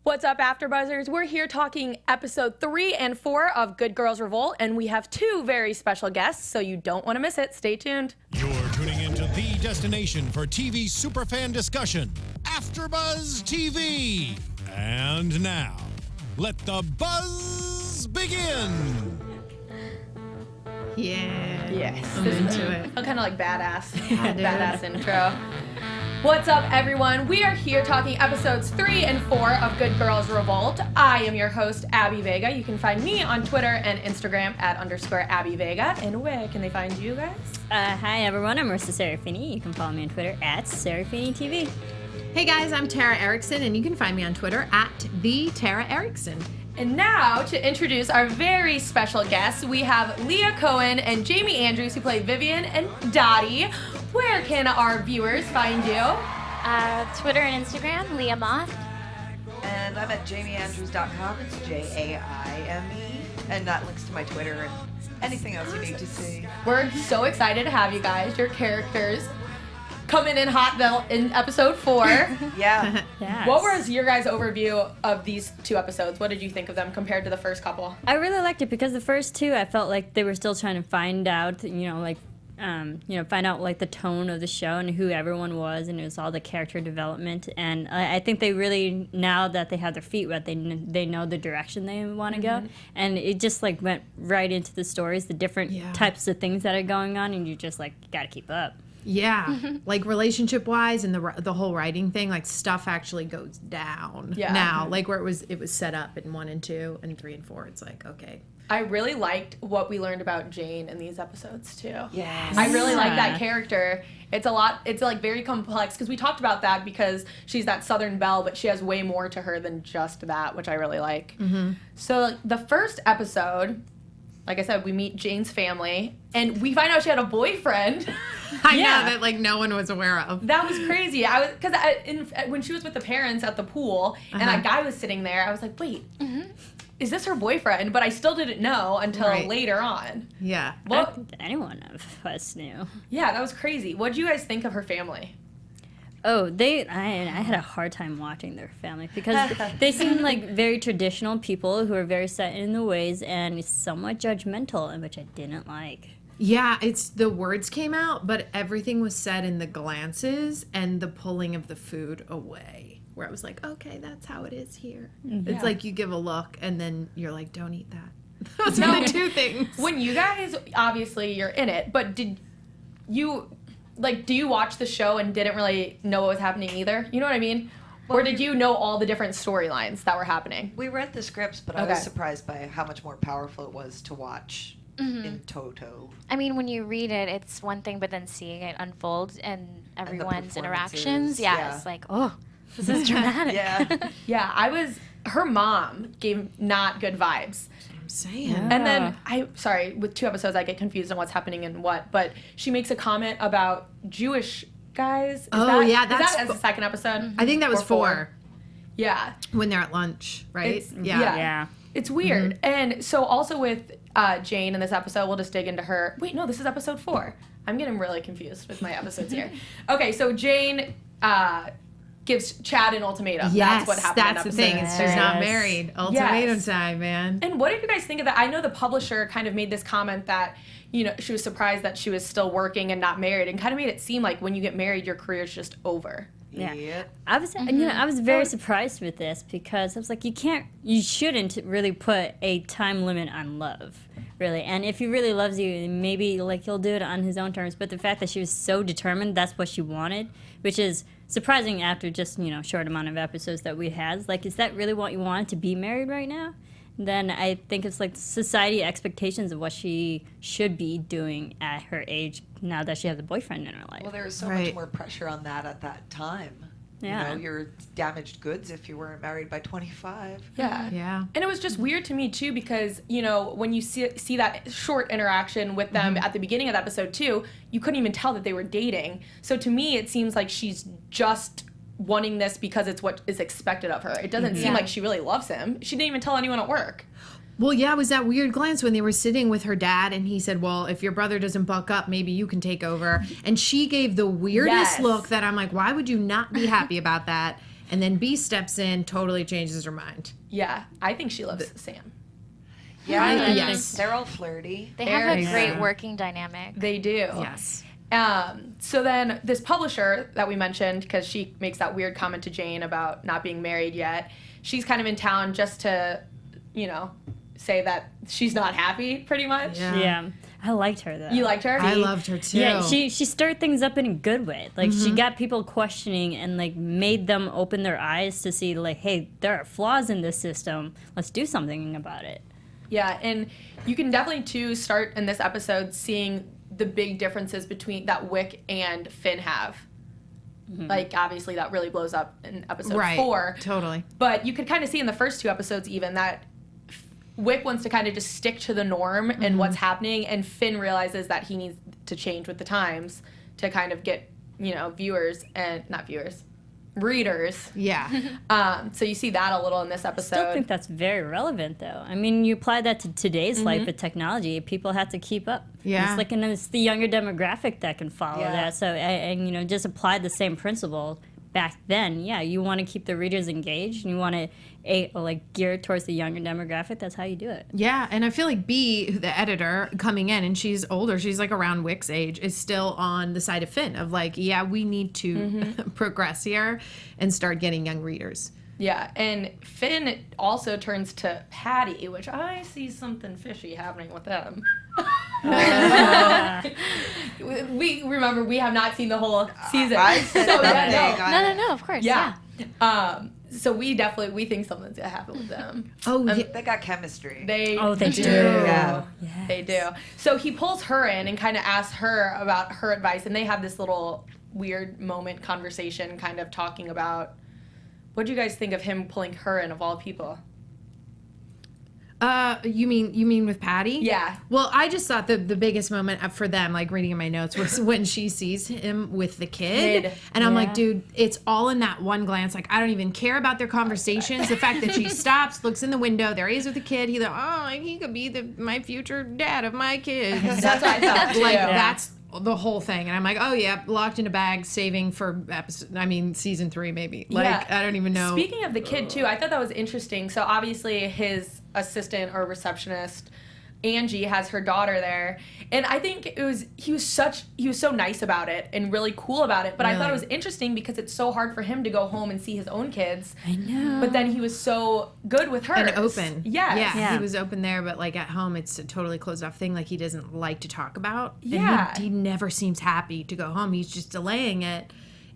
What's up, AfterBuzzers? We're here talking episode 3 and 4 of Good Girls Revolt, and we have 2 very special guests, so you don't want to miss it. Stay tuned. You're tuning into the destination for TV superfan discussion, AfterBuzz TV. And now, let the buzz begin. Yeah. Yes. I'm into it. I'm kind of like badass. dude. Badass intro. What's up, everyone? We are here talking episodes 3 and 4 of Good Girls Revolt. I am your host, Abby Vega. You can find me on Twitter and Instagram at _Abby Vega. And where can they find you guys? Hi, everyone. I'm Marisa Serafini. You can follow me on Twitter at Serafini TV. Hey guys, I'm Tara Erickson, and you can find me on Twitter at @Tara Erickson. And now, to introduce our very special guests, we have Leah Cohen and Jaime Andrews, who play Vivian and Dottie. Where can our viewers find you? Twitter and Instagram, Leah Moth. And I'm at jamieandrews.com. It's JAIME. And that links to my Twitter and anything else you need to see. We're so excited to have you guys. Your characters coming in hot in episode 4. Yeah. Yes. What was your guys' overview of these 2 episodes? What did you think of them compared to the first couple? I really liked it because the first 2, I felt like they were still trying to find out, find out like the tone of the show and who everyone was, and it was all the character development. And I think they really, now that they have their feet wet, they know the direction they want to go, and it just like went right into the stories, the different types of things that are going on, and you just like got to keep up. Yeah, like relationship-wise and the whole writing thing, like stuff actually goes down now. Like where it was set up in 1 and 2 and 3 and 4. It's like, okay. I really liked what we learned about Jane in these episodes too. Yes. I really like that character. It's like very complex because we talked about that because she's that Southern belle, but she has way more to her than just that, which I really like. Mm-hmm. So the first episode, like I said, we meet Jane's family, and we find out she had a boyfriend. I know that like no one was aware of. That was crazy. When she was with the parents at the pool, and that guy was sitting there, I was like, wait, is this her boyfriend? But I still didn't know until later on. Yeah. I don't think anyone of us knew. Yeah, that was crazy. What did you guys think of her family? Oh, I had a hard time watching their family because they seemed like very traditional people who are very set in the ways and somewhat judgmental, and which I didn't like. Yeah, it's the words came out, but everything was said in the glances and the pulling of the food away. Where I was like, okay, that's how it is here. Mm-hmm. It's like you give a look and then you're like, don't eat that. Those are the 2 things. When you guys, obviously you're in it, but do you watch the show and didn't really know what was happening either? You know what I mean? Or did you know all the different storylines that were happening? We read the scripts, but I was surprised by how much more powerful it was to watch in toto. I mean, when you read it, it's one thing, but then seeing it unfold and everyone's interactions, it's like, oh, this is dramatic. Yeah, her mom gave not good vibes. I'm saying. Yeah. And then, with 2 episodes, I get confused on what's happening and what, but she makes a comment about Jewish guys. Is that the second episode? I think that was 4. Yeah. When they're at lunch, right? Yeah. It's weird. And so also with Jane in this episode, we'll just dig into her. Wait, no, this is episode 4. I'm getting really confused with my episodes here. Okay, so Jane gives Chad an ultimatum. Yes, that's what happened. That's the thing. It's she's not married. Ultimatum time, man. And what did you guys think of that? I know the publisher kind of made this comment that, she was surprised that she was still working and not married, and kind of made it seem like when you get married, your career's just over. Yeah. I was very surprised with this because I was like, you shouldn't really put a time limit on love, really. And if he really loves you, maybe like he'll do it on his own terms. But the fact that she was so determined, that's what she wanted, which is surprising after just, short amount of episodes that we had. Like, is that really what you wanted, to be married right now? Then I think it's like society expectations of what she should be doing at her age now that she has a boyfriend in her life. Well, there was so much more pressure on that at that time. Yeah. You're damaged goods if you weren't married by 25. Yeah. Yeah. And it was just weird to me, too, because, when you see that short interaction with them at the beginning of episode 2, you couldn't even tell that they were dating. So to me, it seems like she's just wanting this because it's what is expected of her. It doesn't seem like she really loves him. She didn't even tell anyone at work. Well, yeah, it was that weird glance when they were sitting with her dad and he said, well, if your brother doesn't buck up, maybe you can take over. And she gave the weirdest look that I'm like, why would you not be happy about that? And then B steps in, totally changes her mind. Yeah, I think she loves Sam. Yeah, yes. they're all flirty. They have a Very great good. working dynamic. They do. Yes. So then this publisher that we mentioned, because she makes that weird comment to Jane about not being married yet, she's kind of in town just to, you know, say that she's not happy, pretty much. Yeah. I liked her though. You liked her? I loved her too. Yeah, she stirred things up in a good way. Like she got people questioning and like made them open their eyes to see like, hey, there are flaws in this system. Let's do something about it. Yeah, and you can definitely too start in this episode seeing the big differences between that Wick and Finn have. Like obviously that really blows up in episode 4. Totally. But you could kind of see in the first 2 episodes even that Wick wants to kind of just stick to the norm and what's happening, and Finn realizes that he needs to change with the times to kind of get, you know, readers. Yeah. So you see that a little in this episode. I still think that's very relevant though. I mean, you apply that to today's life with technology, people have to keep up. Yeah. It's like, and it's the younger demographic that can follow that. So, and you know, just apply the same principle back then. Yeah, you want to keep the readers engaged and you want to like gear it towards the younger demographic. That's how you do it. Yeah, and I feel like B, the editor, coming in, and she's older, she's like around Wick's age, is still on the side of Finn of like, yeah, we need to progress here and start getting young readers. Yeah, and Finn also turns to Patty, which I see something fishy happening with them. We remember we have not seen the whole season. I said So, that yeah, thing. No, of course. Yeah. So we think something's gonna happen with them. Oh, yeah. They got chemistry. They They do. Yeah. Yes. They do. So he pulls her in and kind of asks her about her advice, and they have this little weird moment conversation, kind of talking about. What do you guys think of him pulling her in of all people? You mean with Patty? Yeah. Well, I just thought the biggest moment for them, like reading in my notes, was when she sees him with the kid. And I'm like, dude, it's all in that one glance. Like, I don't even care about their conversations. The fact that she stops, looks in the window, there he is with the kid. He's like, oh, he could be my future dad of my kids. That's what I thought too. Like, that's the whole thing. And I'm like, oh yeah, locked in a bag, saving for season 3 maybe. Like, Yeah. I don't even know. Speaking of the kid too, I thought that was interesting. So obviously his assistant or receptionist, Angie, has her daughter there, and I think he was so nice about it and really cool about it. But I thought it was interesting because it's so hard for him to go home and see his own kids. I know. But then he was so good with her And open. Yes. Yeah, he was open there, but like at home, it's a totally closed off thing. Like he doesn't like to talk about. Yeah. And he never seems happy to go home. He's just delaying it.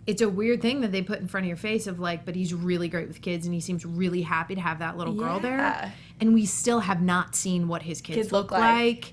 It's a weird thing that they put in front of your face of like, but he's really great with kids and he seems really happy to have that little girl there. And we still have not seen what his kids look like.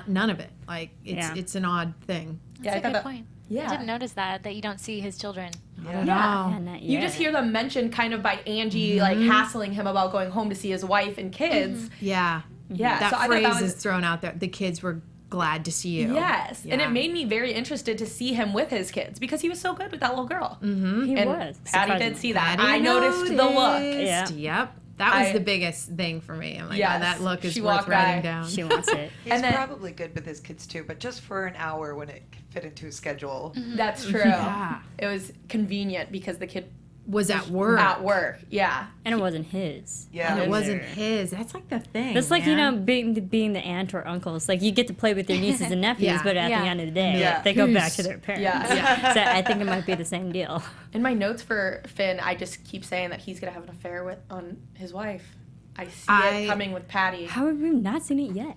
None of it. Like, it's an odd thing. That's a good point. Yeah. I didn't notice that you don't see his children. I don't know. Yeah, not You yet. just hear them mentioned kind of by Angie, like hassling him about going home to see his wife and kids. Yeah. Yeah. That so I phrase thought that was is thrown out there. The kids were glad to see you. Yes, and Yeah. it made me very interested to see him with his kids because he was so good with that little girl. He And was. Patty did surprisingly. see that. Patty I noticed the look. noticed. Yep. That was the biggest thing for me. I'm like, Yes. oh, that look is She worth walked writing by. down. She wants it. He's And then- probably good with his kids too, but just for an hour when it can fit into his schedule. That's true. Yeah. It was convenient because the kid Was at work. at work. Yeah. And it wasn't his. Yeah. And it Either. wasn't his. That's like the thing. It's like, man. being the aunt or uncle. It's like you get to play with your nieces and nephews, Yeah. but at Yeah. the end of the day, Yeah. they go back to their parents. Yeah. So I think it might be the same deal. In my notes for Finn, I just keep saying that he's gonna have an affair on his wife. I see it coming with Patty. How have we not seen it yet?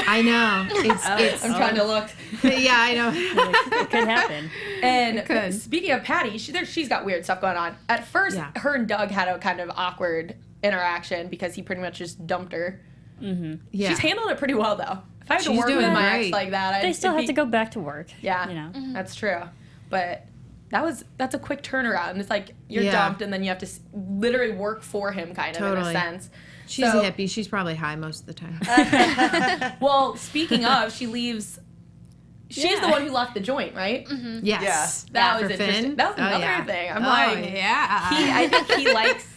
I know. It's I'm trying to look. yeah, I know. It could happen. And could. speaking of Patty, she's got weird stuff going on. At first, Yeah. her and Doug had a kind of awkward interaction because he pretty much just dumped her. Yeah. She's handled it pretty well, though. If I had to She's work with doing my ex great. like that, They still it'd have to be- go back to work. Yeah, You know. that's true. But that's a quick turnaround. It's like you're Yeah. dumped, and then you have to literally work for him, kind of in Totally. a sense. She's So- a hippie. She's probably high most of the time. Well, speaking of, she leaves. She's the one who left the joint, right? Yes. That For was Finn? interesting. That was Oh, another yeah. thing. I'm Oh, like, yeah. I think he likes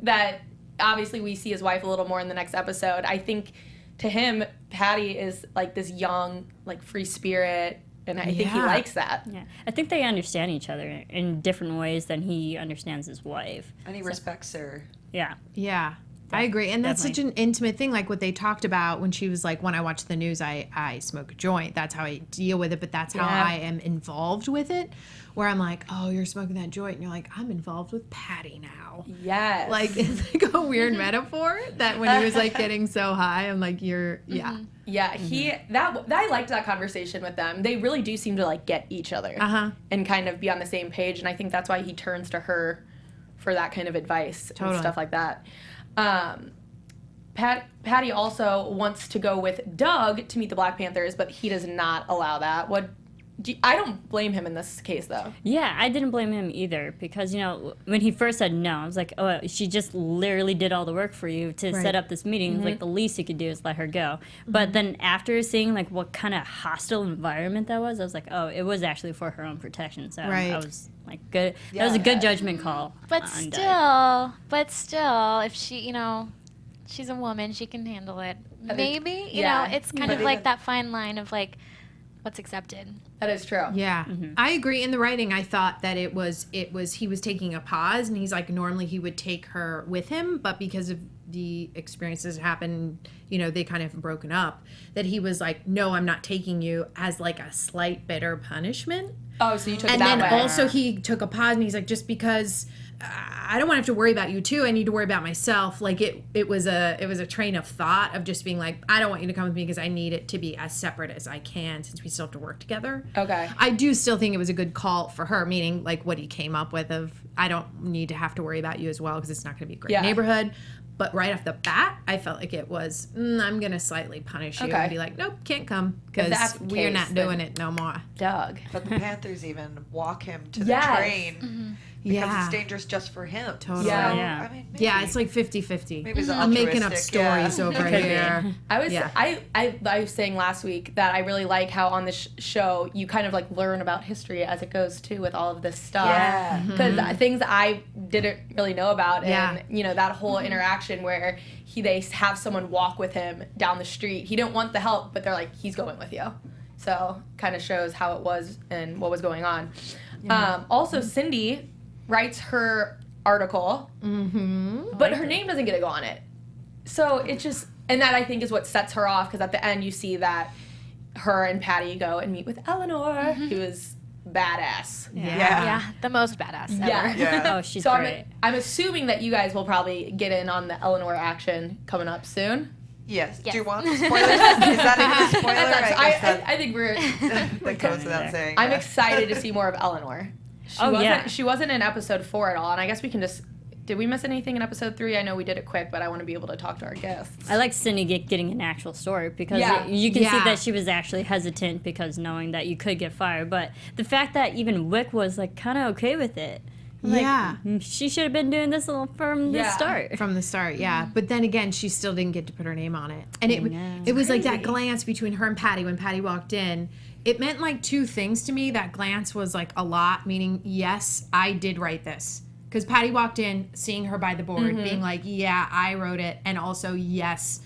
that. Obviously, we see his wife a little more in the next episode. I think to him, Patty is like this young, like free spirit, And I think he likes that. Yeah, I think they understand each other in different ways than he understands his wife. And he respects her. Yeah. Yeah. I agree. And that's Definitely. such an intimate thing. Like what they talked about when she was like, when I watch the news, I smoke a joint. That's how I deal with it. But that's how I am involved with it. Where I'm like, oh, you're smoking that joint. And you're like, I'm involved with Patty now. Yes. Like, it's like a weird metaphor that when he was like getting so high, I'm like, you're, Yeah, I liked that conversation with them. They really do seem to like get each other and kind of be on the same page. And I think that's why he turns to her for that kind of advice and stuff like that. Patty also wants to go with Doug to meet the Black Panthers, but he does not allow that. I don't blame him in this case, though. Yeah, I didn't blame him either because, when he first said no, I was like, oh, she just literally did all the work for you to set up this meeting. Like, the least you could do is let her go. But then after seeing, like, what kind of hostile environment that was, I was like, oh, it was actually for her own protection. So I was like, good. That was a good judgment call. But still, if she, she's a woman, she can handle it. Maybe, you know, it's kind of like that fine line of, like, what's accepted. That is true. Yeah. I agree. In the writing, I thought that he was taking a pause, and he's like, normally he would take her with him, but because of the experiences that happened, they kind of broken up, that he was like, no, I'm not taking you, as like a slight bitter punishment. Oh, so you took it and that then way. also he took a pause, and he's like, just because I don't want to have to worry about you too, I need to worry about myself. Like it was a train of thought of just being like, I don't want you to come with me because I need it to be as separate as I can since we still have to work together. Okay. I do still think it was a good call for her, meaning like what he came up with of, I don't need to have to worry about you as well because it's not going to be a great neighborhood. But right off the bat, I felt like it was, I'm going to slightly punish you and be like, nope, can't come because we're not doing it no more. Doug. But the Panthers even walk him to the train because it's dangerous just for him. Totally. So, Yeah. I mean, maybe, Yeah, it's like 50-50. maybe it's I'm making up altruistic, stories over here. I was saying last week that I really like how on this show you kind of like learn about history as it goes too with all of this stuff. Yeah. Because things I didn't really know about, and that whole interaction where they have someone walk with him down the street. He didn't want the help, but they're like, he's going with you. So kind of shows how it was and what was going on. Also, Cindy writes her article, but her name doesn't get to go on it. So it just, and that I think is what sets her off, because at the end you see that her and Patty go and meet with Eleanor, who is badass. Yeah, the most badass ever. Oh, she's So great. I'm assuming that you guys will probably get in on the Eleanor action coming up soon. Yes. Do you want spoilers? Is that a spoiler? I think we're. That goes without saying. I'm excited to see more of Eleanor. She wasn't in episode 4 at all, and I guess we can just. Did we miss anything in episode 3? I know we did it quick, but I want to be able to talk to our guests. I like Cindy getting an actual story because you can see that she was actually hesitant because knowing that you could get fired. But the fact that even Wick was like kind of okay with it. She should have been doing this from the start. From the start, But then again, she still didn't get to put her name on it. And it was like that glance between her and Patty when Patty walked in. It meant like two things to me. That glance was like a lot, meaning, yes, I did write this. Because Patty walked in, seeing her by the board, being like, yeah, I wrote it. And also, yes,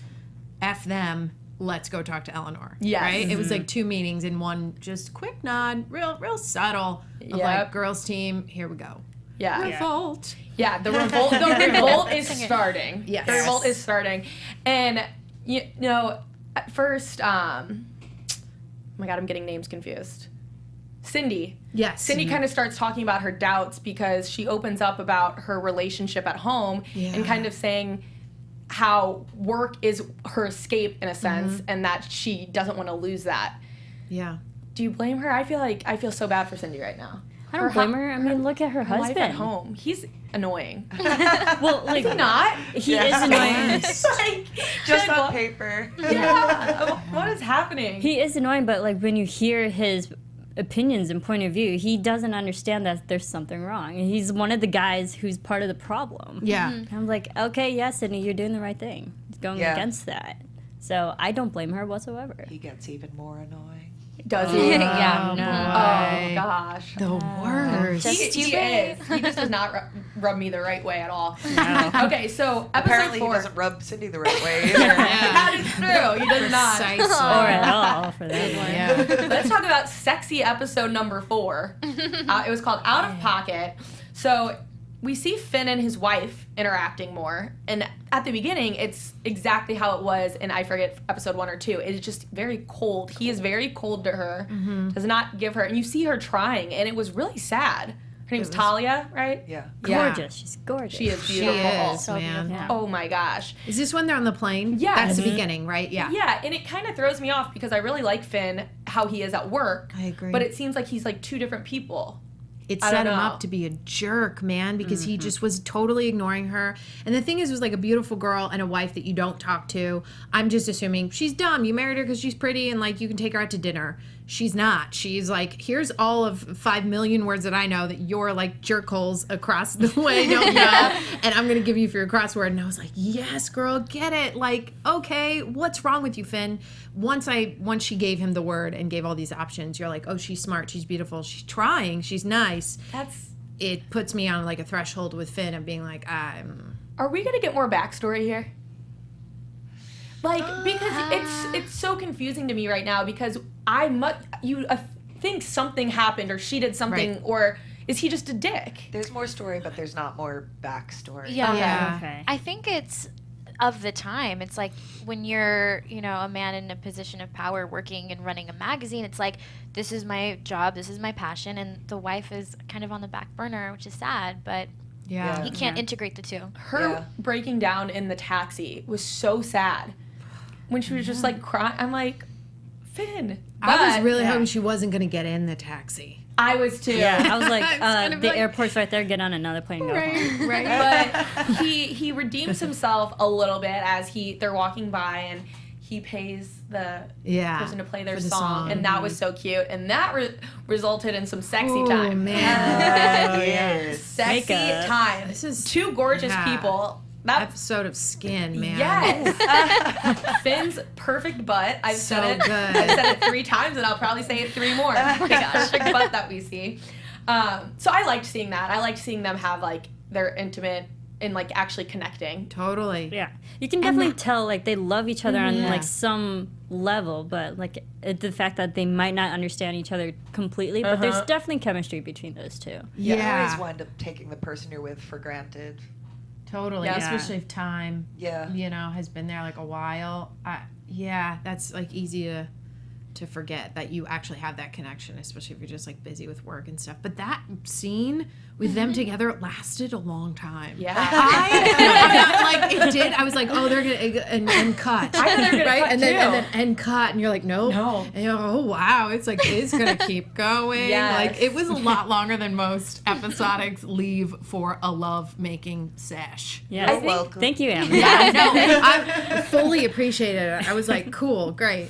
F them, let's go talk to Eleanor. Yes. Right? It was like two meanings in one, just quick nod, real subtle. Of like, girls team, here we go. Yeah. Revolt. Yeah, the revolt is starting. Yes. The revolt is starting. And, at first, oh my God, I'm getting names confused. Cindy. Yes. Cindy kind of starts talking about her doubts because she opens up about her relationship at home and kind of saying how work is her escape in a sense and that she doesn't want to lose that. Yeah. Do you blame her? I feel so bad for Cindy right now. I don't blame her. I mean, look at her husband. Life at home. He's annoying. Well, like, not. He is annoying. It's like, just on paper. Yeah. What is happening? He is annoying, but like when you hear his opinions and point of view, he doesn't understand that there's something wrong. He's one of the guys who's part of the problem. Yeah. And I'm like, okay, yes, Sydney, you're doing the right thing. Going against that. So I don't blame her whatsoever. He gets even more annoying. Does he? Yeah. Oh gosh. The worst. He is. He just does not rub me the right way at all. Okay, so episode Apparently 4. he doesn't rub Cindy the right way either. That is true. He does not. Precisely. Or at all, for that one. Yeah. Let's talk about sexy episode number 4. It was called Out of Pocket. So we see Finn and his wife interacting more. And at the beginning, it's exactly how it was in, I forget, episode 1 or 2. It's just very cold. He is very cold to her, does not give her. And you see her trying, and it was really sad. Her name's Talia, right? Yeah. Gorgeous. She's gorgeous. She is She beautiful. is, man. Yeah. Oh my gosh. Is this when they're on the plane? Yes. That's the beginning, right? Yeah. Yeah, and it kind of throws me off because I really like Finn, how he is at work. I agree. But it seems like he's like 2 different people. It I set don't him know. up to be a jerk, man, because he just was totally ignoring her. And the thing is, was like a beautiful girl and a wife that you don't talk to. I'm just assuming she's dumb. You married her because she's pretty and like you can take her out to dinner. She's not. She's like, here's all of 5 million words that I know that you're like jerk holes across the way, don't know. And I'm going to give you for your crossword. And I was like, yes, girl, get it. Like, okay, what's wrong with you, Finn? Once she gave him the word and gave all these options, you're like, oh, she's smart, she's beautiful, she's trying, she's nice. It puts me on like a threshold with Finn of being like, Are we gonna get more backstory here? Like, because it's so confusing to me right now because you think something happened or she did something Right. or is he just a dick? There's more story, but there's not more backstory. Yeah. Yeah. Okay. I think it's of the time. It's like when you're, a man in a position of power working and running a magazine, it's like, this is my job, this is my passion, and the wife is kind of on the back burner, which is sad, but yeah. he can't integrate the two. Her breaking down in the taxi was so sad. When she was just like crying, I'm like, Finn. I was But- really hoping she wasn't going to get in the taxi. I was too. Yeah, I was like, kind of the like- airport's right there. Get on another plane and go home. Right. But he redeems himself a little bit as they're walking by and he pays the person to play their for the song, and that was so cute, and that resulted in some sexy Oh, time. man. Yes. Sexy Makeup. time. This is 2 gorgeous people. That episode of Skin, man. yes. Finn's perfect butt. I've So said it. good. I've said it 3 times, and I'll probably say it 3 more. His perfect butt that we see. So I liked seeing that. I liked seeing them have like their intimate and like actually connecting. Totally. Yeah, you can definitely tell like they love each other on Yeah. like some level, but like the fact that they might not understand each other completely, but there's definitely chemistry between those 2. You Yeah. always wind up taking the person you're with for granted. Totally. Yeah. Especially if time, Yeah. has been there like a while. That's like easy to forget that you actually have that connection, especially if you're just like busy with work and stuff. But that scene with them together lasted a long time. Yeah. Like it did. I was like, oh, they're gonna and cut. I thought they were gonna right? cut, and then too. and then end cut, and you're like, nope. No. And you're like, oh wow, it's like it's gonna keep going. Yes. Like it was a lot longer than most episodics leave for a love making sesh. Yeah, welcome. thank you, Amber. Yeah, no, I fully appreciated it. I was like, cool, great.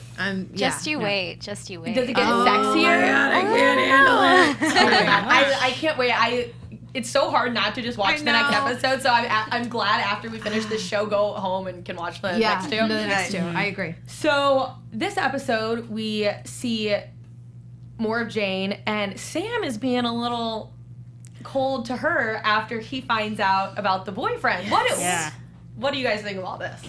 Just you no. wait. Just you wait. Does it get Oh sexier? my God, I can't handle it. Oh my God. I can't wait. It's so hard not to just watch the next know. episode. So I'm glad after we finish this show, go home and can watch the Yeah, next 2. the next 2. I agree. So this episode, we see more of Jane, and Sam is being a little cold to her after he finds out about the boyfriend. What do you guys think of all this?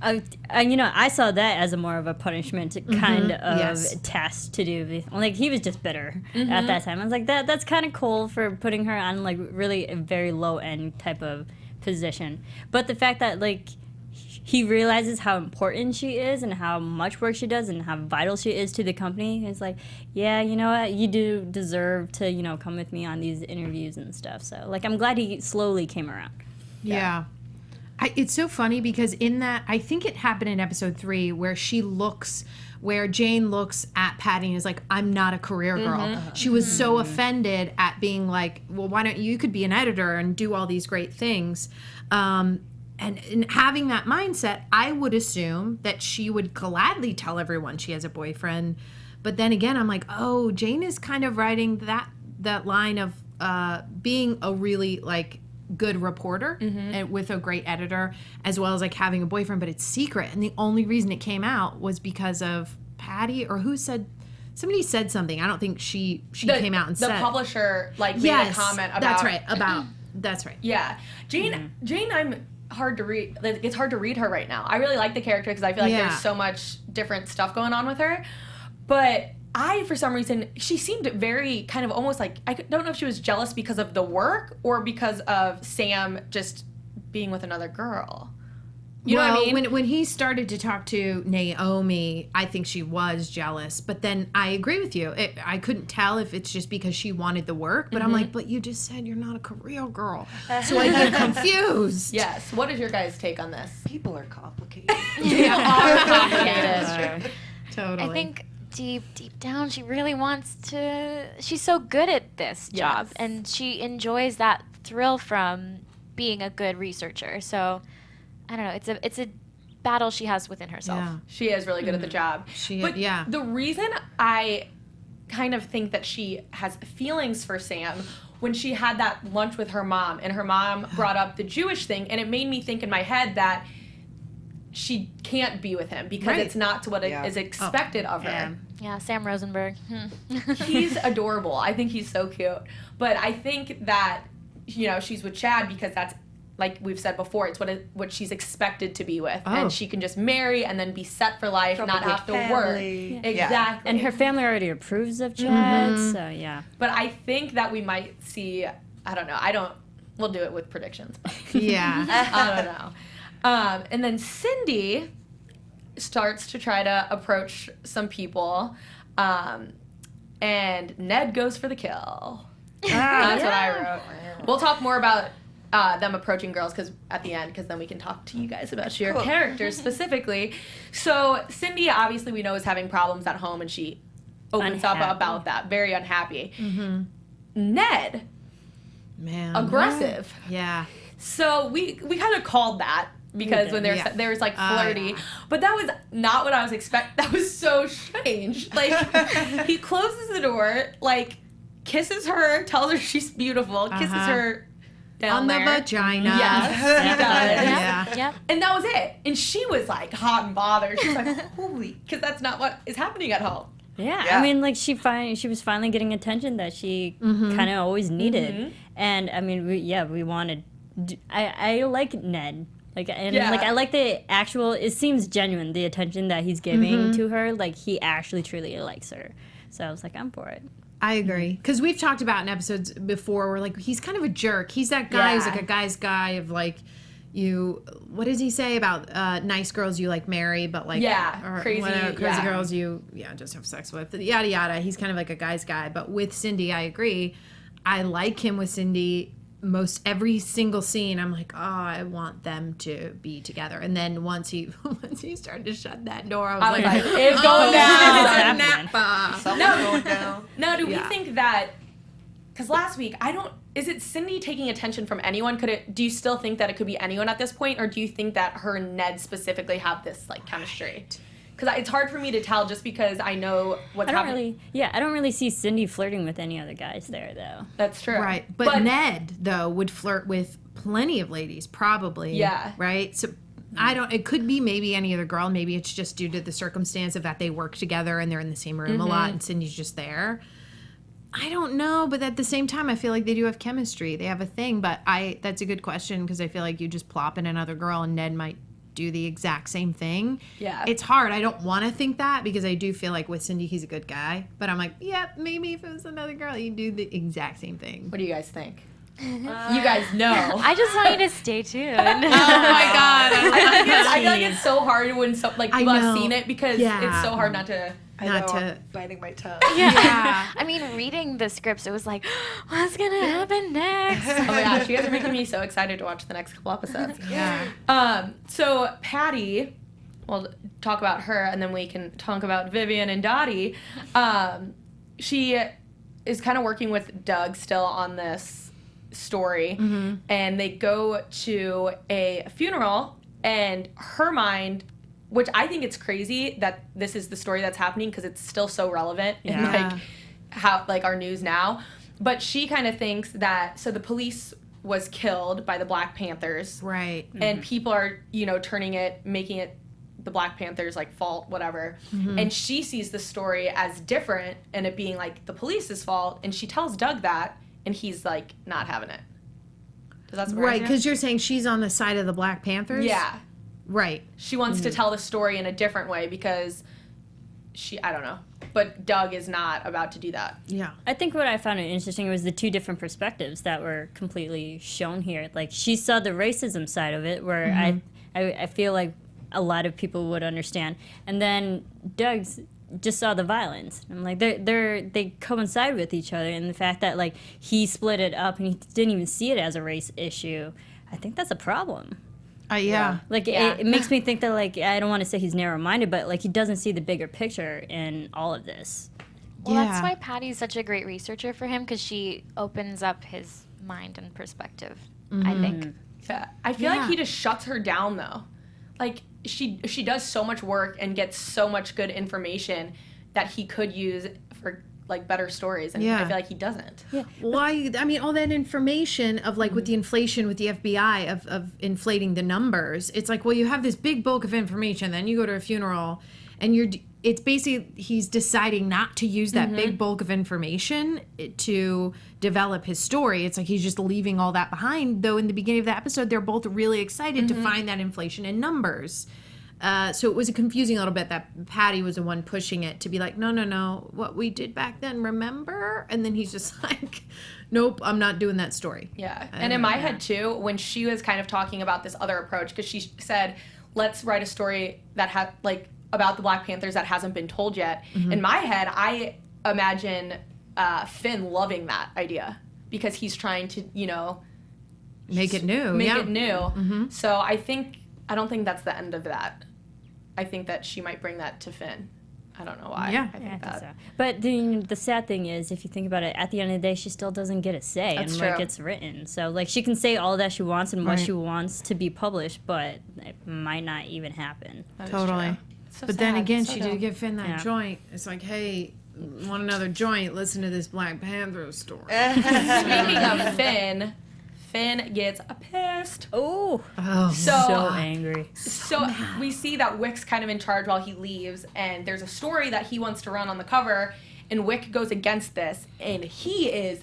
I saw that as a more of a punishment kind of Yes. test to do. Like he was just bitter at that time. I was like, that's kind of cool for putting her on like really a very low end type of position. But the fact that like he realizes how important she is and how much work she does and how vital she is to the company, is like, yeah, you know what, you do deserve to come with me on these interviews and stuff. So like I'm glad he slowly came around. Yeah. It's so funny because in that, I think it happened in episode 3 where Jane looks at Patty and is like, I'm not a career girl. She was so offended at being like, well, why don't you could be an editor and do all these great things. And in having that mindset, I would assume that she would gladly tell everyone she has a boyfriend. But then again, I'm like, oh, Jane is kind of riding that line of being a really like good reporter and with a great editor, as well as like having a boyfriend, but it's secret. And the only reason it came out was because of Patty, or somebody said something. I don't think she came out and said. The publisher made a comment about. That's right, about That's right. Yeah. Jane, I'm hard to read. Like, it's hard to read her right now. I really like the character because I feel like Yeah. there's so much different stuff going on with her. But for some reason, she seemed very kind of almost like, I don't know if she was jealous because of the work or because of Sam just being with another girl. You know what I mean? When he started to talk to Naomi, I think she was jealous. But then I agree with you. I couldn't tell if it's just because she wanted the work. But I'm like, but you just said you're not a career girl. So I get confused. Yes. What is your guys' take on this? People are complicated. They are complicated. Totally. I think deep down, she really wants to. She's so good at this job, Yes. and she enjoys that thrill from being a good researcher. So, I don't know. It's a battle she has within herself. Yeah. She is really good at the job. But yeah. the reason I kind of think that she has feelings for Sam, when she had that lunch with her mom, and her mom brought up the Jewish thing, and it made me think in my head that she can't be with him because it's not to what is expected of her. Yeah, Sam Rosenberg. He's adorable. I think he's so cute. But I think that, she's with Chad because that's, like we've said before, it's what she's expected to be with. And she can just marry and then be set for life, not have to work. Yeah. Exactly. And her family already approves of Chad, so yeah. But I think that we might see, I don't know, we'll do it with predictions. Yeah. I don't know. And then Cindy starts to try to approach some people, and Ned goes for the kill. That's what I wrote. We'll talk more about them approaching girls at the end, because then we can talk to you guys about your characters specifically. So Cindy, obviously, we know is having problems at home, and she opens up about that. Very unhappy. Mm-hmm. Ned, man, aggressive. Yeah. So we kind of called that. Because when there was like flirty, but that was not what I was expecting. That was so strange. Like, he closes the door, like, kisses her, tells her she's beautiful, kisses her down on there. the vagina. Yes, he does. Yeah. And that was it. And she was like hot and bothered. She was like, holy, because that's not what is happening at home. Yeah, I mean, like, she was finally getting attention that she kind of always needed. Mm-hmm. And I mean, we wanted. I like Ned. I like the actual. It seems genuine, the attention that he's giving to her. Like, he actually truly likes her. So I was like, I'm for it. I agree, because we've talked about in episodes before where, like, he's kind of a jerk. He's that guy who's like a guy's guy of, like, what does he say about nice girls you like marry, but like crazy girls you just have sex with, yada yada. He's kind of like a guy's guy. But with Cindy, I agree. I like him with Cindy. Most every single scene, I'm like, oh, I want them to be together. And then once he started to shut that door, I was like, it's going down. Something's going down. No, do we think that? Because last week, is it Cindy taking attention from anyone? Do you still think that it could be anyone at this point, or do you think that her and Ned specifically have this like chemistry? Because it's hard for me to tell, just because I know what's happening. I don't really see Cindy flirting with any other guys there, though. That's true. Right. But Ned, though, would flirt with plenty of ladies, probably. Yeah. Right? So it could be maybe any other girl. Maybe it's just due to the circumstance of that they work together and they're in the same room a lot and Cindy's just there. I don't know, but at the same time, I feel like they do have chemistry. They have a thing, but that's a good question, because I feel like you just plop in another girl and Ned might do the exact same thing. Yeah. It's hard. I don't want to think that, because I do feel like with Cindy, he's a good guy. But I'm like, maybe if it was another girl, he'd do the exact same thing. What do you guys think? You guys know. I just want you to stay tuned. Oh my god! I feel like it's so hard when people have seen it, because it's so hard not to. I'm biting my tongue. Yeah. I mean, reading the scripts, it was like, what's gonna happen next? Oh my gosh, you guys are making me so excited to watch the next couple episodes. Yeah. So Patty, we'll talk about her, and then we can talk about Vivian and Dottie. She is kind of working with Doug still on this story, and they go to a funeral, and her mind, which I think it's crazy that this is the story that's happening, because it's still so relevant in our news now. But she kind of thinks that, so the police was killed by the Black Panthers, right? And people are making it the Black Panthers like fault, whatever. And she sees the story as different, and it being like the police's fault. And she tells Doug that, and he's like not having it. Does that surprise Right, you? because you're saying she's on the side of the Black Panthers? Yeah. Right. She wants to tell the story in a different way because I don't know. But Doug is not about to do that. Yeah. I think what I found interesting was the two different perspectives that were completely shown here. Like, she saw the racism side of it, where I feel like a lot of people would understand. And then Doug's just saw the violence. I'm like, they coincide with each other, and the fact that, like, he split it up and he didn't even see it as a race issue, I think that's a problem. Yeah. Like, it makes me think that, like, I don't want to say he's narrow-minded, but, like, he doesn't see the bigger picture in all of this. Well, that's why Patty's such a great researcher for him, because she opens up his mind and perspective, I think. Yeah. I feel like he just shuts her down, though. Like, she does so much work and gets so much good information that he could use for, like, better stories, and I feel like he doesn't. Yeah. Why? I mean, all that information of, like, with the inflation with the FBI of inflating the numbers. It's like, well, you have this big bulk of information, then you go to a funeral, and it's basically he's deciding not to use that big bulk of information to develop his story. It's like he's just leaving all that behind. Though in the beginning of the episode, they're both really excited to find that inflation in numbers. So it was confusing a little bit that Patty was the one pushing it to be like, no, what we did back then, remember? And then he's just like, nope, I'm not doing that story. Yeah. And in my head, too, when she was kind of talking about this other approach, because she said, let's write a story that had, like, about the Black Panthers that hasn't been told yet. In my head, I imagine Finn loving that idea because he's trying to, Make it new. Make it new. So I don't think that's the end of that. I think that she might bring that to Finn. I don't know why. Yeah. I think So. But the sad thing is, if you think about it, at the end of the day, she still doesn't get a say in what gets written. So, like, she can say all that she wants and what she wants to be published, but it might not even happen. Totally. So but sad. then again, So she dumb. did give Finn that joint. It's like, hey, want another joint? Listen to this Black Panther story. Speaking of Finn gets pissed. Oh, So angry. So we see that Wick's kind of in charge while he leaves, and there's a story that he wants to run on the cover, and Wick goes against this, and he is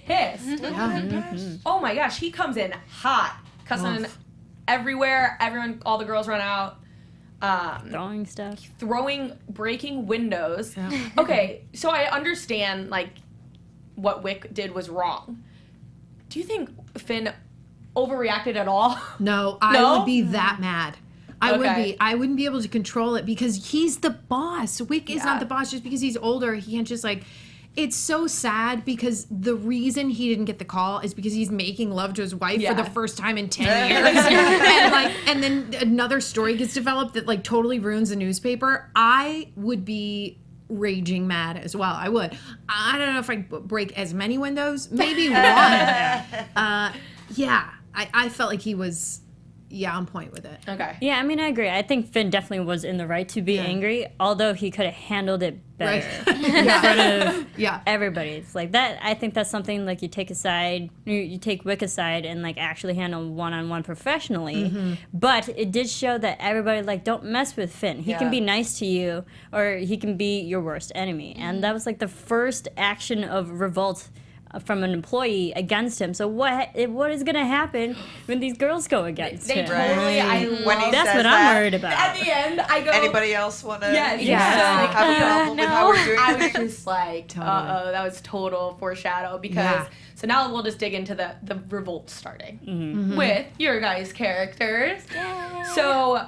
pissed. Oh my gosh, he comes in hot, cussing everywhere. All the girls run out. Throwing stuff. Breaking windows. Okay, so I understand, like, what Wick did was wrong. Do you think Finn overreacted at all? No, I would be that mad. I would be. I wouldn't be able to control it because he's the boss. Wick is not the boss just because he's older. He can't just, like... It's so sad because the reason he didn't get the call is because he's making love to his wife for the first time in 10 years. and then another story gets developed that, like, totally ruins the newspaper. I would be raging mad as well. I would. I don't know if I'd break as many windows. Maybe one. I felt like he was... on point with it. Okay. Yeah, I mean, I agree. I think Finn definitely was in the right to be angry, although he could have handled it better in front of everybody. It's like that. I think that's something, like, you take aside, you take Wick aside and, like, actually handle one-on-one professionally. But it did show that everybody, like, don't mess with Finn. He can be nice to you, or he can be your worst enemy. And that was, like, the first action of revolt from an employee against him. So what is going to happen when these girls go against him? Totally. That's what I'm worried about. At the end, I go. Anybody else want to? Have a problem with how we're doing I was just like, that was total foreshadow because. So now we'll just dig into the revolt starting with your guys' characters. So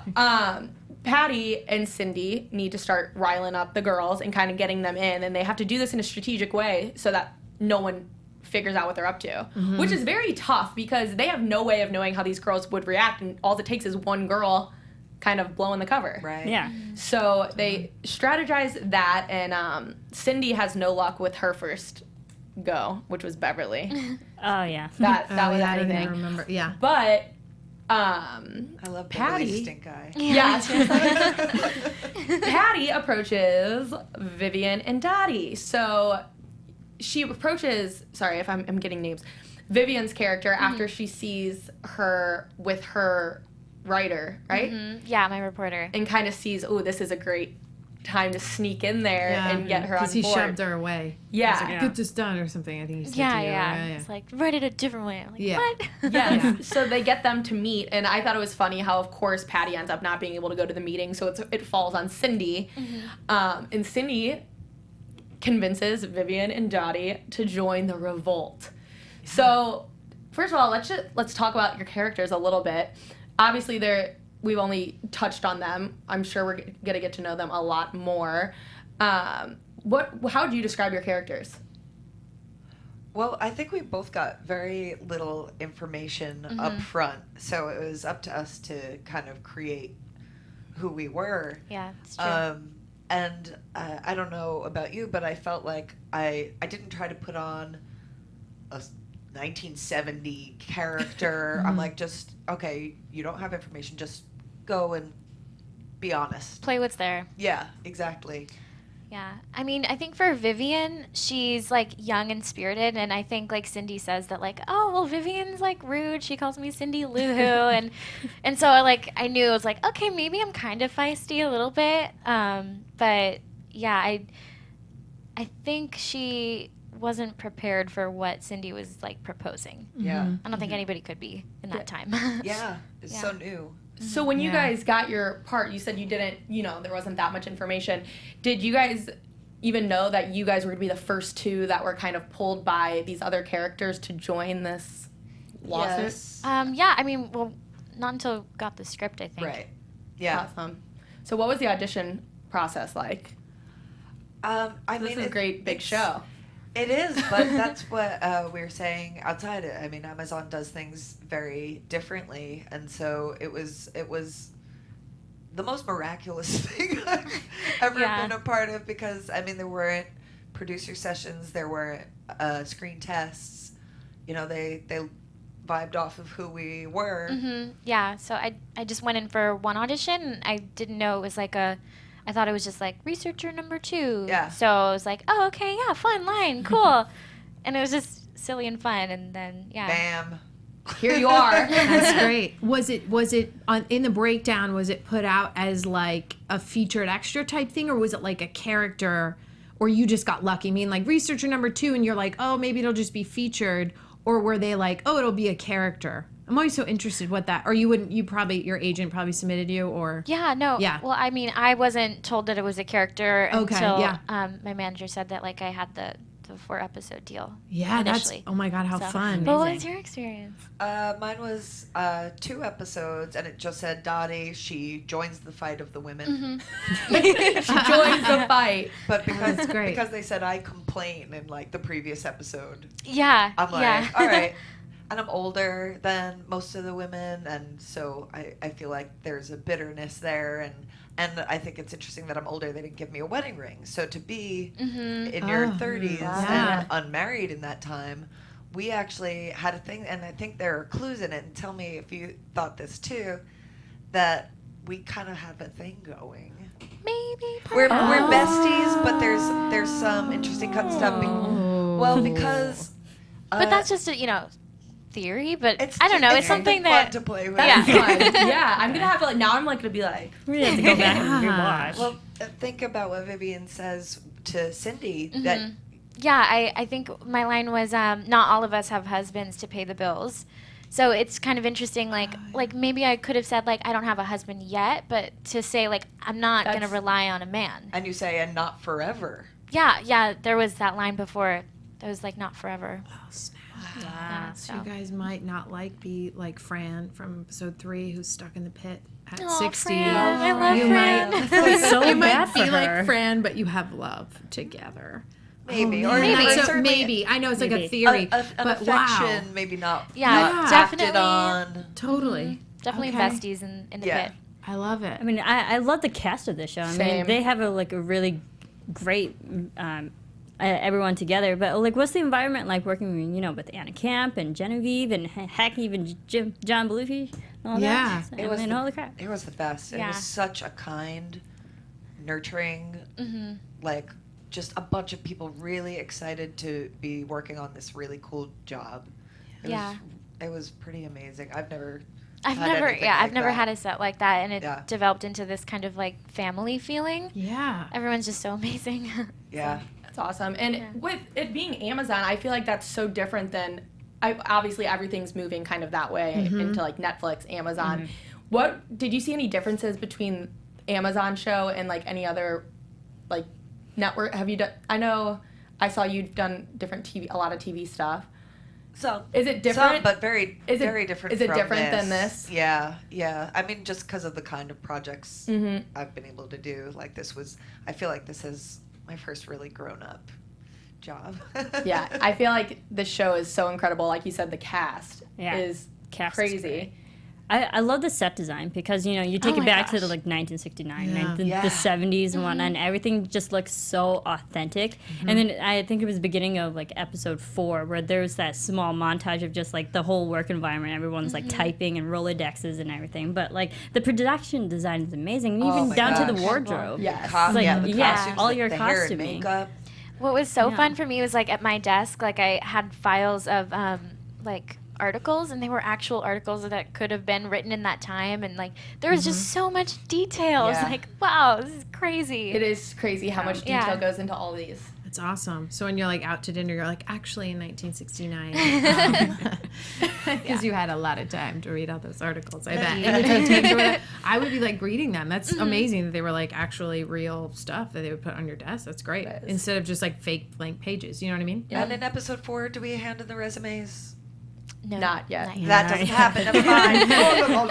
Patty and Cindy need to start riling up the girls and kind of getting them in, and they have to do this in a strategic way so that no one figures out what they're up to, which is very tough because they have no way of knowing how these girls would react, and all it takes is one girl kind of blowing the cover. Right. Yeah. So they strategize that, and Cindy has no luck with her first go, which was Beverly. Oh, yeah. That was I don't anything. even remember. Yeah. But I love Patty. Beverly's stink eye. Yeah. Patty approaches Vivian and Dottie. So she approaches, sorry if I'm getting names, Vivian's character after she sees her with her writer, right? Yeah, my reporter. And kind of sees, oh, this is a great time to sneak in there and get her on board. Because he shoved her away. Yeah. He was like, get this done or something. I think he said to you. Yeah. It's like, write it a different way. I'm like, what? Yeah. So they get them to meet, and I thought it was funny how, of course, Patty ends up not being able to go to the meeting, so it falls on Cindy. And Cindy convinces Vivian and Dottie to join the revolt. So, first of all, let's talk about your characters a little bit. Obviously, we've only touched on them. I'm sure we're gonna get to know them a lot more. How do you describe your characters? Well, I think we both got very little information up front, so it was up to us to kind of create who we were. Yeah, it's true. And I don't know about you, but I felt like I didn't try to put on a 1970 character. I'm like, just, okay, you don't have information, just go and be honest. Play what's there. Yeah, exactly. Yeah. I mean, I think for Vivian, she's like young and spirited, and I think like Cindy says that like, oh, well, Vivian's like rude. She calls me Cindy Lou Who, and so like I knew, it was like, okay, maybe I'm kind of feisty a little bit. But yeah, I think she wasn't prepared for what Cindy was like proposing. Yeah. I don't think anybody could be in that time. Yeah, it's so new. So when you guys got your part, you said you didn't, there wasn't that much information. Did you guys even know that you guys were going to be the first two that were kind of pulled by these other characters to join this lawsuit? Yes. Yeah, I mean, well, not until got the script, I think. Right. Yeah. Awesome. So what was the audition process like? This is a great big show. It is, but that's what we were saying outside it. I mean, Amazon does things very differently, and so it was the most miraculous thing I've ever been a part of, because I mean, there weren't producer sessions, there weren't screen tests. They vibed off of who we were. Yeah, so I just went in for one audition, and I didn't know it was like I thought it was just like researcher number 2. Yeah. So I was like, oh, okay, yeah, fun line, cool. And it was just silly and fun, and then, Bam. Here you are. That's great. Was it in the breakdown, was it put out as like a featured extra type thing, or was it like a character, or you just got lucky? I mean, like researcher number 2 and you're like, oh, maybe it'll just be featured, or were they like, oh, it'll be a character? I'm always so interested what that, or your agent probably submitted you, or? Yeah, no. Yeah. Well, I mean, I wasn't told that it was a character until yeah. My manager said that like I had the 4-episode deal. Yeah, initially. oh my God, how fun. But what was your experience? Mine was 2 episodes, and it just said Dottie, she joins the fight of the women. She joins the fight. But That's great. because they said I complain in like the previous episode, Yeah. I'm like, yeah. all right. And I'm older than most of the women, and so I feel like there's a bitterness there, and I think it's interesting that I'm older. They didn't give me a wedding ring, so to be in your 30s and unmarried in that time, we actually had a thing, and I think there are clues in it, and tell me if you thought this too, that we kind of have a thing going. Maybe. We're besties, but there's some interesting cut stuff. Well, because... but that's just a, theory, but it's I don't know. It's something something fun that to play with. That's fun. Yeah, I'm going to have to, now I'm like going to be like... We have to go back and rewatch. Well, think about what Vivian says to Cindy. That Yeah, I think my line was, not all of us have husbands to pay the bills. So it's kind of interesting, like maybe I could have said, like, I don't have a husband yet, but to say, like, I'm not going to rely on a man. and you say, and not forever. Yeah, there was that line before that was, like, not forever. Oh, snap. Yeah, So you guys might not be like Fran from episode 3, who's stuck in the pit at 60. Fran. I love You Fran. might, so you bad might for be her. like Fran, but you have love together. Maybe. Oh, Or man. maybe. So certainly maybe. I know it's like a Maybe. theory, an but affection, wow. maybe not. Yeah, acted definitely. on. Totally. Definitely Okay. besties in the Yeah. pit. I love it. I mean, I love the cast of this show. I Same. mean, they have a really great everyone together. But like, what's the environment like working, with Anna Camp and Genevieve and heck, even John Belushi and all Yeah. that? It was and the- all the crap. It was the best. It Yeah. was such a kind, nurturing, like just a bunch of people really excited to be working on this really cool job. It Yeah. was, it was pretty amazing. I've never I've had never, anything I've like never that. had a set like that, and it Yeah. developed into this kind of like family feeling. Yeah. Everyone's just so amazing. Yeah. That's awesome. And with it being Amazon, I feel like that's so different than obviously everything's moving kind of that way into like Netflix, Amazon. What did you see any differences between Amazon show and like any other like network? Have you done? I know I saw you've done a lot of TV stuff. So Is it different? Some, but very Is it- very different. is it from different than this? Yeah, yeah. I mean, just because of the kind of projects I've been able to do, like this was. I feel like this is my first really grown up job. Yeah, I feel like the show is so incredible. Like you said, the cast is Cast is crazy. great. I love the set design because, you know, you take Oh it my back to gosh. the, like, 1969, Yeah. the Yeah. 70s and whatnot, and everything just looks so authentic. And then I think it was the beginning of, like, episode 4 where there was that small montage of just, like, the whole work environment. Everyone's, like, typing and Rolodexes and everything. But, like, the production design is amazing, and Oh even my down to gosh. the wardrobe. Yes. It's like, the yeah, costumes, all the your hair and costuming. makeup. What was so Yeah. fun for me was like at my desk, like I had files of like articles, and they were actual articles that could have been written in that time, and like there was just so much detail. I was Yeah. like, wow, this is crazy. It is crazy how much detail Yeah. goes into all these. That's awesome. So when you're like out to dinner, you're like, actually in 1969, because you had a lot of time to read all those articles. I bet. And the Titanic or whatever, I would be like reading them. That's amazing that they were like actually real stuff that they would put on your desk. That's great. It is. Instead of just like fake blank pages. You know what I mean? And in episode 4, do we hand in the resumes? No, Not yet. That doesn't happen. Never mind.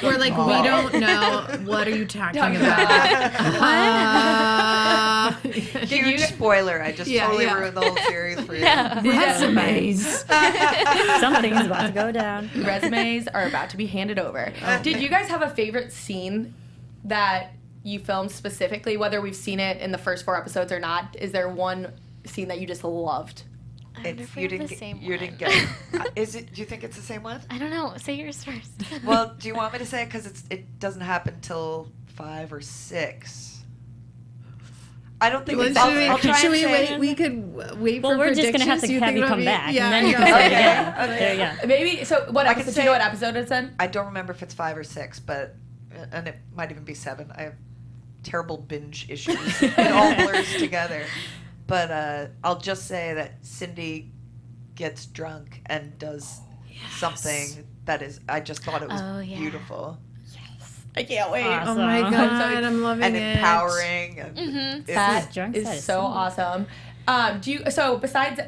We're like, we don't know. What are you talking about? Huge spoiler. I just Yeah, totally yeah. ruined the whole series for you. Resumes. Something's about to go down. Resumes are about to be handed over. Did you guys have a favorite scene that you filmed specifically, whether we've seen it in the first 4 episodes or not? Is there one scene that you just loved? I wonder if we have the same You one. didn't get. Is it? Do you think it's the same one? I don't know. Say yours first. Well, do you want me to say it because it doesn't happen till 5 or 6. I don't think. Well, It's, I'll try should and we say wait? it. We could wait Well, for we're just predictions. going to have to You have think you it'll come be- back, Yeah, and then you yeah. can say it Okay. again. Okay. There, yeah. Maybe. So what I could episode? Do you know say- what episode it's in? I don't remember if it's 5 or 6, but and it might even be 7. I have terrible binge issues. It all blurs together. But I'll just say that Cindy gets drunk and does something that is. I just thought it was Oh, yeah. beautiful I can't wait. Oh my Awesome. god, I'm loving and it. empowering. And it's- That drunk is side is so so- awesome. So besides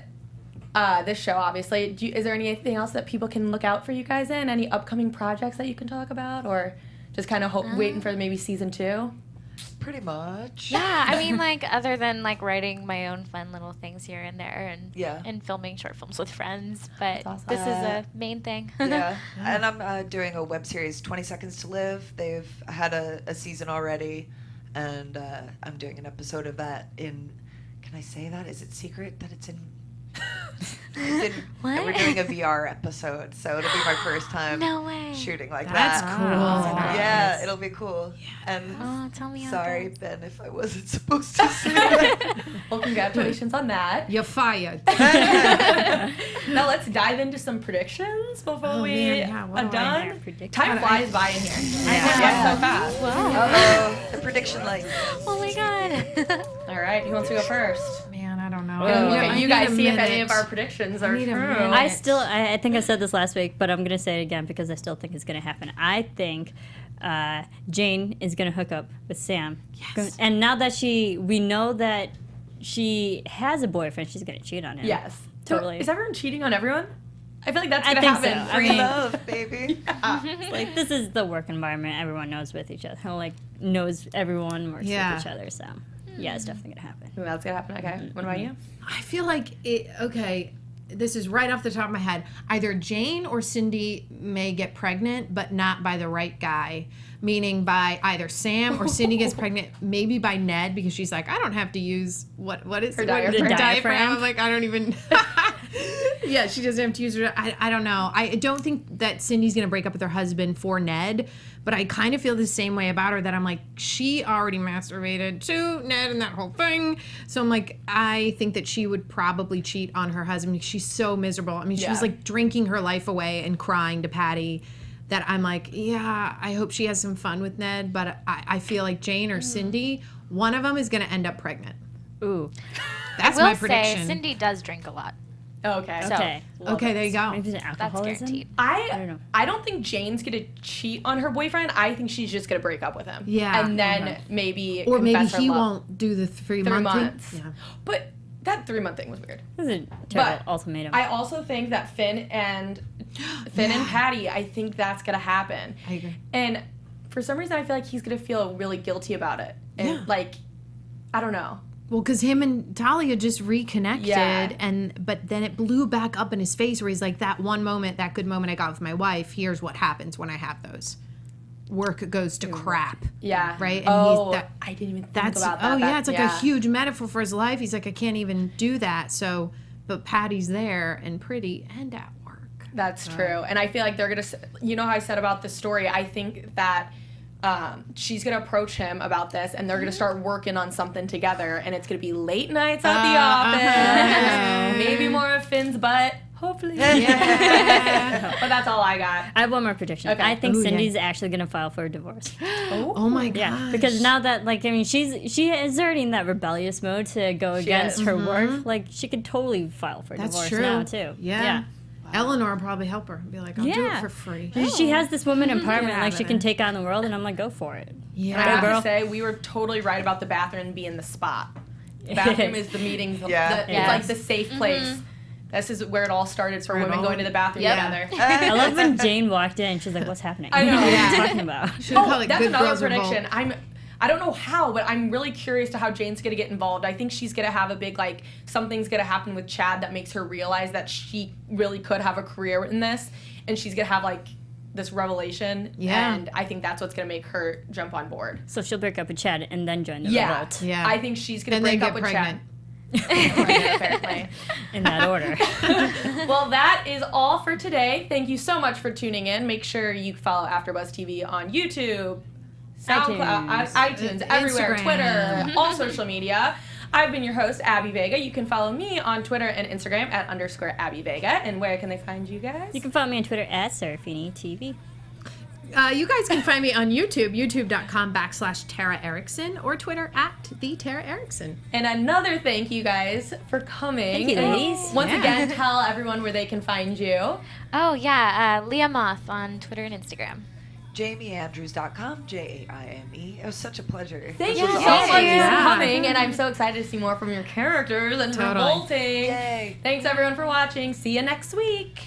this show, obviously, is there anything else that people can look out for you guys in? Any upcoming projects that you can talk about, or just kind of waiting for maybe season 2? pretty much. Yeah, I mean, like, other than, like, writing my own fun little things here and there and Yeah. and filming short films with friends, but That's awesome. this is a main thing. Yeah, and I'm doing a web series, 20 Seconds to Live. They've had a season already, and I'm doing an episode of that in. Can I say that? Is it secret that it's in? It's in What? We're doing a VR episode, so it'll be my first time No way. shooting like That's that. cool. Yeah, it'll be cool. And Oh, tell me how it sorry, goes. Ben, if I wasn't supposed to say that. Well, congratulations on that. You're fired. Now let's dive into some predictions before Oh, we man, yeah, what are do I done. predict? Time flies by in here. Yeah. So fast. Uh-oh, the prediction light. Oh my god. All right, who wants to go first? Man, I don't know. We're gonna look I at you need guys, a see if any minute. of our predictions are need a true. minute. I think I said this last week, but I'm going to say it again because I still think it's going to happen. I think Jane is going to hook up with Sam. Yes. And now that we know that she has a boyfriend, she's going to cheat on him. Yes. Totally. So, is everyone cheating on everyone? I feel like that's I gonna think happen. so. Free mean- love, baby. Like, this is the work environment everyone knows with each other. Like, knows everyone, works Yeah. with each other. So, yeah, it's definitely going to happen. That's gonna happen. Okay. What about you? I feel like okay, this is right off the top of my head. Either Jane or Cindy may get pregnant, but not by the right guy. Meaning by either Sam or Cindy gets pregnant, maybe by Ned, because she's like, I don't have to use what is Her it? What- diaphragm. her Diaphragm. I'm like, I don't even. Yeah, she doesn't have to use her. I don't know. I don't think that Cindy's gonna break up with her husband for Ned, but I kind of feel the same way about her, that I'm like, she already masturbated to Ned and that whole thing. So I'm like, I think that she would probably cheat on her husband because she's so miserable. I mean, she was Yeah. like drinking her life away and crying to Patty that I'm like, yeah, I hope she has some fun with Ned, but I feel like Jane or Cindy, one of them is going to end up pregnant. Ooh. That's I will my prediction. say Cindy does drink a lot. Okay. So, Okay. Okay, there you go. Maybe it's that's alcoholism. guaranteed. I don't know. I don't think Jane's gonna cheat on her boyfriend. I think she's just gonna break up with him. Yeah. And then maybe Or maybe confess her he love. won't do the 3 3 month thing. months. Yeah. But that 3 month thing was weird. This is a terrible But ultimatum. I also think that Finn and Patty, I think that's gonna happen. I agree. And for some reason, I feel like he's gonna feel really guilty about it. And Yeah. like, I don't know. Well, because him and Talia just reconnected, Yeah. but then it blew back up in his face where he's like, that one moment, that good moment I got with my wife, here's what happens when I have those. Work goes to crap. Yeah. Right? And Oh, I didn't even think that's, about that. oh, yeah, That- it's like a huge metaphor for his life. He's like, I can't even do that. So, but Patty's there and pretty and at work. That's true. And I feel like they're going to, you know how I said about this story, I think that she's going to approach him about this and they're going to start working on something together and it's going to be late nights at the office. Maybe more of Finn's butt. Hopefully. Yeah. But that's all I got. I have one more prediction. Okay. I think Ooh, yeah. Cindy's actually going to file for a divorce. Oh my God. Yeah, because now that, like, I mean, she is already in that rebellious mode to go against is. her work. Like, she could totally file for a That's divorce true. now, too. Yeah. Eleanor will probably help her and be like, I'll do it for free. She has this woman empowerment, Yeah, like, she but- can take on the world, and I'm like, go for it. And I Yeah. have girl. to say, we were totally right about the bathroom being the spot. The bathroom is the meetings. Yeah. It's like the safe place. This is where it all started for Where it women all- going to the bathroom Yep. together. I love when Jane walked in, she's like, what's happening? I know. What are Yeah. you talking about? Should we call it That's Good another Girls Revolt? prediction. I don't know how, but I'm really curious to how Jane's gonna get involved. I think she's gonna have a big, like, something's gonna happen with Chad that makes her realize that she really could have a career in this, and she's gonna have, like, this revelation. Yeah. And I think that's what's gonna make her jump on board. So she'll break up with Chad and then join the Yeah. revolt. Yeah. I think she's gonna And then break up get with pregnant. Chad. Apparently. In that order. Well, that is all for today. Thank you so much for tuning in. Make sure you follow AfterBuzz TV on YouTube, SoundCloud, iTunes, everywhere, Instagram. Twitter, all social media. I've been your host, Abby Vega. You can follow me on Twitter and Instagram at _Abby Vega. And where can they find you guys? You can follow me on Twitter at Serafini TV. You guys can find me on YouTube, youtube.com/Tara Erickson, or Twitter @the Tara Erickson. And another thank you guys for coming. Thank you, ladies. Once Yeah. again, tell everyone where they can find you. Oh, yeah. Leah Moth on Twitter and Instagram. JaimeAndrews.com, JAIME. It was such a pleasure. Thank This you so was much awesome. for coming, and I'm so excited to see more from your characters and Totally. revolting. Yay. Thanks everyone for watching. See you next week.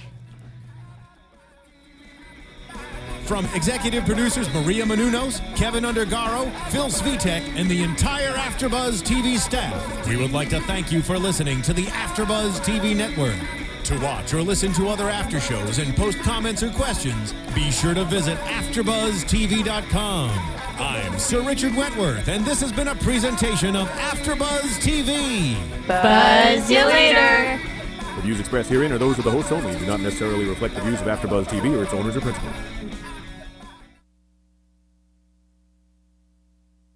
From executive producers Maria Menounos, Kevin Undergaro, Phil Svitek, and the entire AfterBuzz TV staff, we would like to thank you for listening to the AfterBuzz TV network. To watch or listen to other after shows and post comments or questions, be sure to visit AfterBuzzTV.com. I'm Sir Richard Wentworth, and this has been a presentation of AfterBuzz TV. Buzz you later. The views expressed herein are those of the hosts only and do not necessarily reflect the views of AfterBuzz TV or its owners or principals.